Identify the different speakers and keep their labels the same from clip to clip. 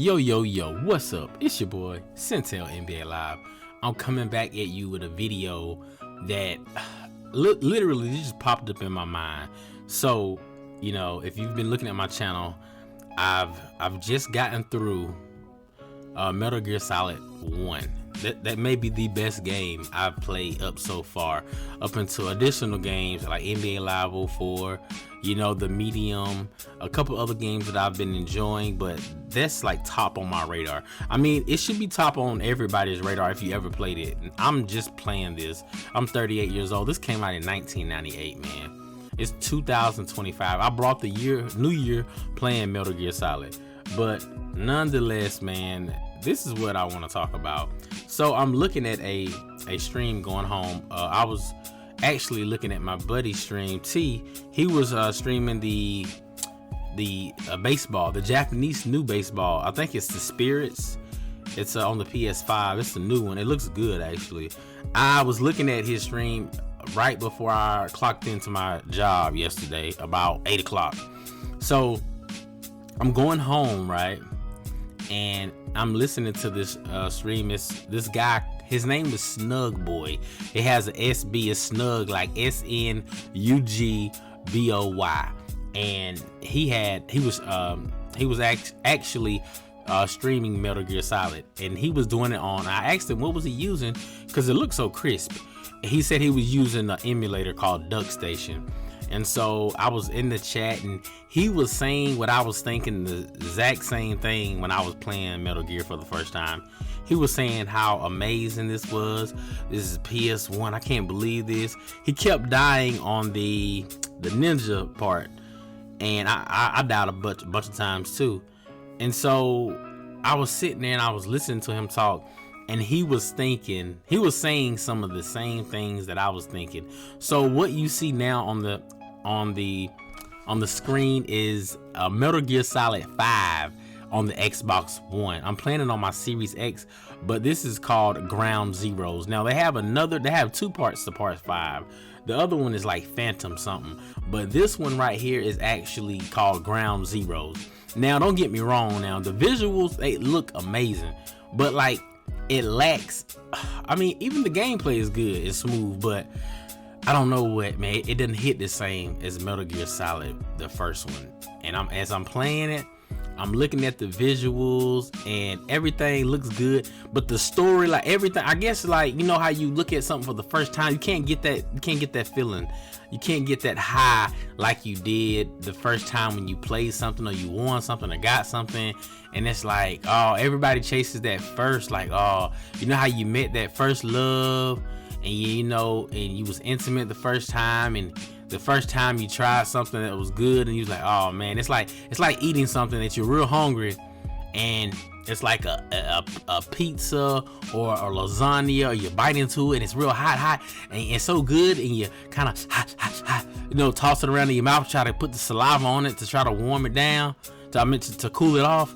Speaker 1: Yo, what's up? It's your boy, Centel NBA Live. I'm coming back at you with a video that literally just popped up in my mind. So, if you've been looking at my channel, I've just gotten through Metal Gear Solid 1. That may be the best game I've played up so far, up until additional games like NBA Live 04, the Medium, a couple other games that I've been enjoying, but that's like top on my radar. I mean, it should be top on everybody's radar if you ever played it. I'm just playing this. I'm 38 years old. This came out in 1998, man. It's 2025. I brought the new year playing Metal Gear Solid, but nonetheless, man, this is what I want to talk about. So I'm looking at a stream going home. I was actually looking at my buddy's stream. T. He was streaming the baseball, the Japanese new baseball. I think it's the Spirits. It's on the PS5. It's the new one. It looks good, actually. I was looking at his stream right before I clocked into my job yesterday, about 8 o'clock. So I'm going home, right? And I'm listening to this stream. It's this guy. His name is Snug Boy. It has an SB. It's Snug, like SNUGBOY. And he was actually streaming Metal Gear Solid, and he was doing it on. I asked him what was he using because it looked so crisp. He said he was using an emulator called DuckStation. And so I was in the chat, and he was saying what I was thinking, the exact same thing when I was playing Metal Gear for the first time. He was saying how amazing this was. This is PS1. I can't believe this. He kept dying on the ninja part, and I died a bunch of times too. And so I was sitting there and I was listening to him talk, and he was saying some of the same things that I was thinking. So what you see now on the screen is Metal Gear Solid 5 on the Xbox One. I'm playing it on my Series X, but this is called Ground Zeroes. Now they have two parts to part 5. The other one is like Phantom something, but this one right here is actually called Ground Zeroes. Now don't get me wrong, now the visuals, they look amazing, but like it lacks, I mean, even the gameplay is good, it's smooth, but I don't know what, man, it doesn't hit the same as Metal Gear Solid, the first one. And as I'm playing it, I'm looking at the visuals and everything looks good, but the story, like everything, I guess, like, how you look at something for the first time, you can't get that feeling. You can't get that high like you did the first time when you played something or you won something or got something. And it's like, oh, everybody chases that first, like, oh, how you met that first love, and and you was intimate the first time, and the first time you tried something that was good, and you was like, oh man, it's like eating something that you're real hungry, and it's like a pizza or a lasagna, or you bite into it and it's real hot, and it's so good, and you kind of toss it around in your mouth, try to put the saliva on it to try to warm it down, to cool it off,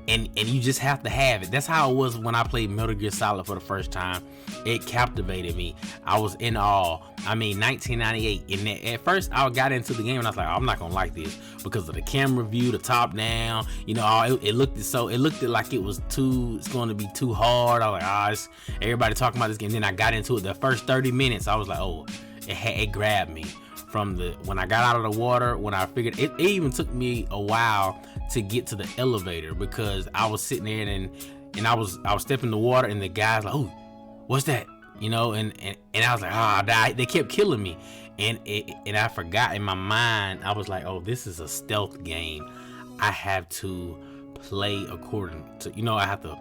Speaker 1: and you just have to have it. That's how it was when I played Metal Gear Solid for the first time. It captivated me. I was in awe. I mean, 1998, and at first I got into the game and I was like, oh, I'm not gonna like this because of the camera view, the top down, it looked like it's going to be too hard. I was like, everybody talking about this game. Then I got into it. The first 30 minutes, I was like, oh, it grabbed me. When I got out of the water, when I figured it even took me a while to get to the elevator, because I was sitting there and I was stepping in the water, and the guy's like, oh, what's that? And I was like, I died. They kept killing me, and I forgot in my mind. I was like, oh, this is a stealth game. I have to play according to, I have to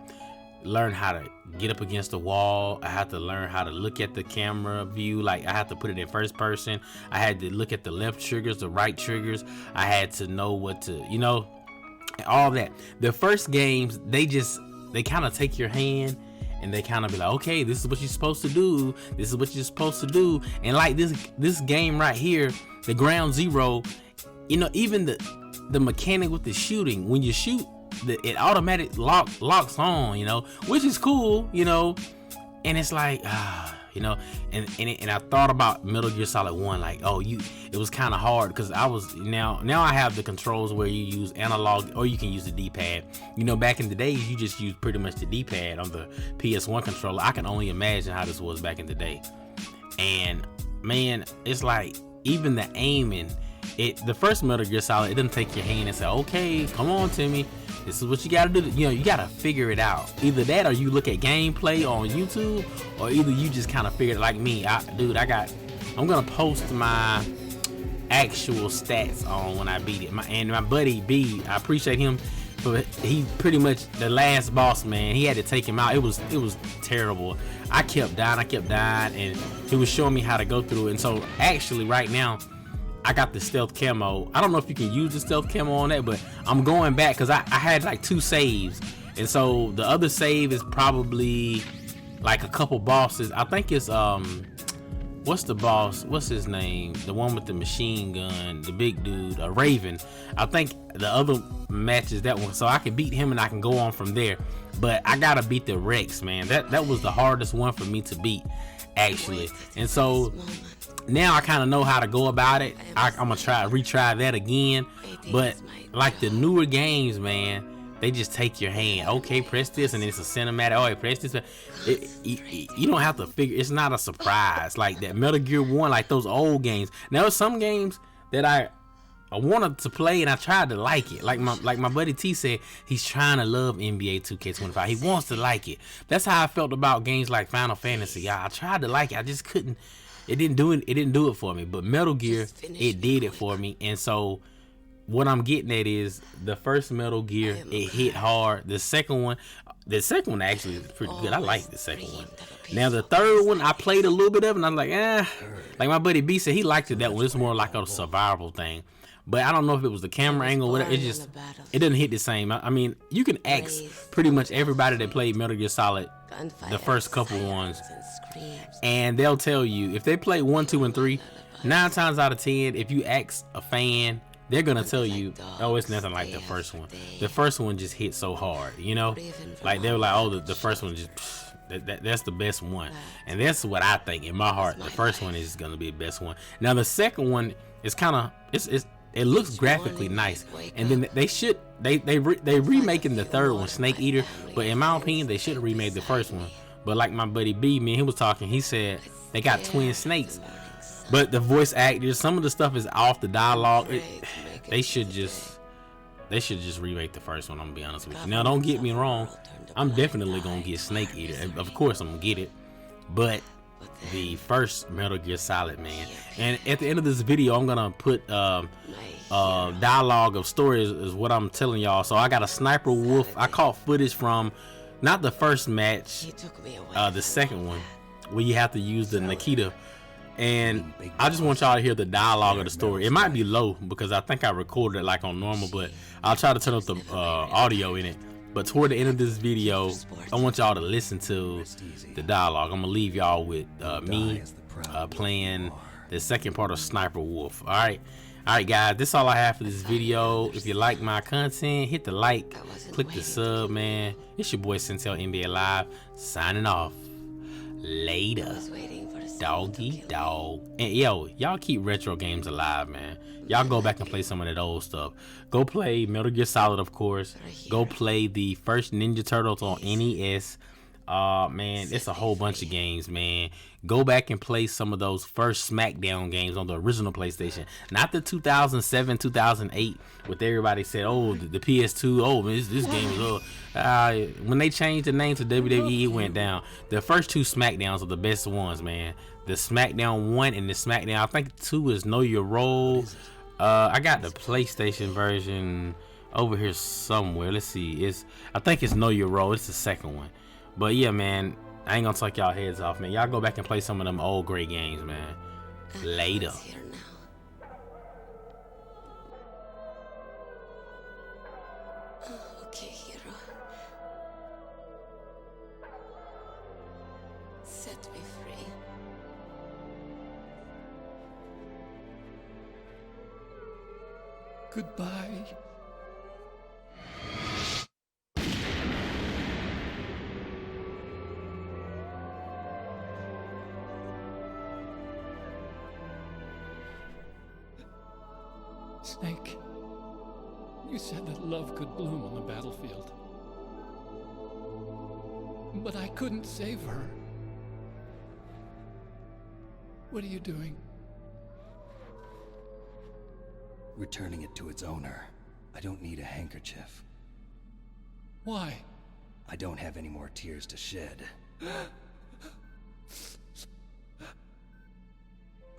Speaker 1: learn how to get up against the wall. I have to learn how to look at the camera view. Like, I have to put it in first person. I had to look at the left triggers, the right triggers. I had to know what to, all that. The first games, they kind of take your hand, and they kind of be like, okay, this is what you're supposed to do. This is what you're supposed to do. And like this game right here, the Ground Zero, even the mechanic with the shooting, when you shoot, it automatic locks on, which is cool, and it's like, you know. And I thought about Metal Gear Solid 1, like, oh, it was kind of hard because I was now I have the controls where you use analog or you can use the D-pad. You know, back in the days you just used pretty much the D-pad on the PS1 controller. I can only imagine how this was back in the day. And man, it's like even the aiming, the first Metal Gear Solid, it doesn't take your hand and say, okay, come on, Timmy, this is what you gotta do. You know, you gotta figure it out. Either that or you look at gameplay on YouTube, or either you just kind of figure it like me. I'm gonna post my actual stats on when I beat it. My buddy B, I appreciate him, but he pretty much the last boss, man. He had to take him out. It was terrible. I kept dying, and he was showing me how to go through it. And so actually right now, I got the stealth camo. I don't know if you can use the stealth camo on that, but I'm going back because I had like 2 saves. And so the other save is probably like a couple bosses. I think it's what's the boss? What's his name? The one with the machine gun, the big dude, Raven. I think the other match is that one. So I can beat him and I can go on from there. But I gotta beat the Rex, man. That was the hardest one for me to beat, actually. And so now I kind of know how to go about it. I'm gonna retry that again. But like the newer games, man, they just take your hand. Okay, press this, and it's a cinematic. Oh, press this. You don't have to figure. It's not a surprise like that. Metal Gear 1, like those old games. Now, there's some games that I wanted to play, and I tried to like it. Like my buddy T said, he's trying to love NBA 2K25. He wants to like it. That's how I felt about games like Final Fantasy. I tried to like it. I just couldn't. It didn't do it for me. But Metal Gear, it did it for me. And so what I'm getting at is the first Metal Gear, it hit hard. The second one actually is pretty good. I like the second one. Now the third one, I played a little bit of it, and I'm like, like my buddy B said, he liked it that one. It's more like a survival thing. But I don't know if it was the camera angle or whatever. It doesn't hit the same. I mean, you can ask pretty much everybody that played Metal Gear Solid, the first couple ones, and they'll tell you if they play 1, 2, and 3, 9 times out of 10, if you ask a fan, they're gonna tell you, oh, it's nothing like the first one. The first one just hit so hard, you know? Like they were like, oh, the first one just that's the best one. And that's what I think in my heart. The first one is gonna be the best one. Now the second one is kind of it looks graphically nice, and then they remaking the third one, Snake Eater. But in my opinion, they should have remade the first one. But like my buddy B, man, he was talking. He said they got twin snakes, but the voice actors, some of the stuff is off the dialogue. They should just remake the first one. I'm gonna be honest with you. Now, don't get me wrong. I'm definitely gonna get Snake Eater. Of course, I'm gonna get it. But the first Metal Gear Solid, man. And at the end of this video, I'm gonna put dialogue of stories is what I'm telling y'all. So I got a Sniper Wolf. I caught footage from not the first match, the second one, where you have to use the Nikita. And I just want y'all to hear the dialogue of the story. It might be low because I think I recorded it like on normal, but I'll try to turn up the audio in it. But toward the end of this video, I want y'all to listen to the dialogue. I'm gonna leave y'all with me playing the second part of Sniper Wolf. All right, guys, this is all I have for this video. If you like my content, hit the like, click the sub, man. It's your boy Sintel NBA Live signing off. Later, doggy dog. And yo, y'all keep retro games alive, man. Y'all go back and play some of that old stuff. Go play Metal Gear Solid, of course. Go play the first Ninja Turtles on NES. Man, it's a whole bunch of games, man. Go back and play some of those first SmackDown games on the original PlayStation. Not the 2007, 2008, with everybody said, oh, the PS2, oh, this game is old. When they changed the name to WWE, it went down. The first 2 SmackDowns are the best ones, man. The SmackDown 1 and the SmackDown, I think 2 is Know Your Role. I got the PlayStation version over here somewhere. Let's see. I think it's Know Your Role. It's the second one. But yeah, man, I ain't gonna take y'all heads off, man. Y'all go back and play some of them old great games, man. Later.
Speaker 2: Okay, hero. Set me free.
Speaker 3: Goodbye. Snake, you said that love could bloom on the battlefield. But I couldn't save her. What are you doing?
Speaker 4: Returning it to its owner. I don't need a handkerchief.
Speaker 3: Why?
Speaker 4: I don't have any more tears to shed.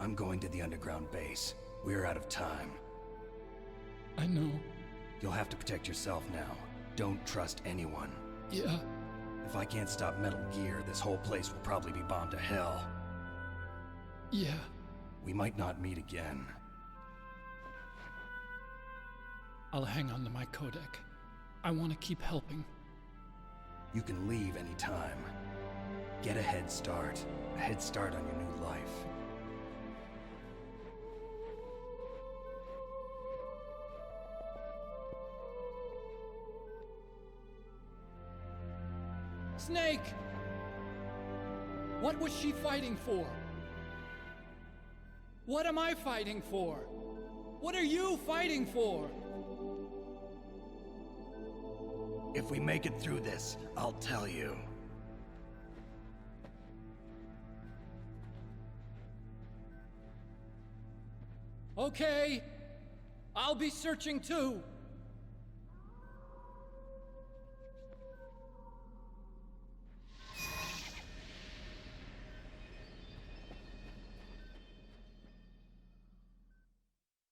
Speaker 4: I'm going to the underground base. We're out of time.
Speaker 3: I know.
Speaker 4: You'll have to protect yourself now. Don't trust anyone.
Speaker 3: Yeah.
Speaker 4: If I can't stop Metal Gear, this whole place will probably be bombed to hell.
Speaker 3: Yeah.
Speaker 4: We might not meet again.
Speaker 3: I'll hang on to my codec. I want to keep helping.
Speaker 4: You can leave anytime. Get a head start. A head start on your new life.
Speaker 3: Snake! What was she fighting for? What am I fighting for? What are you fighting for?
Speaker 4: If we make it through this, I'll tell you.
Speaker 3: Okay. I'll be searching too.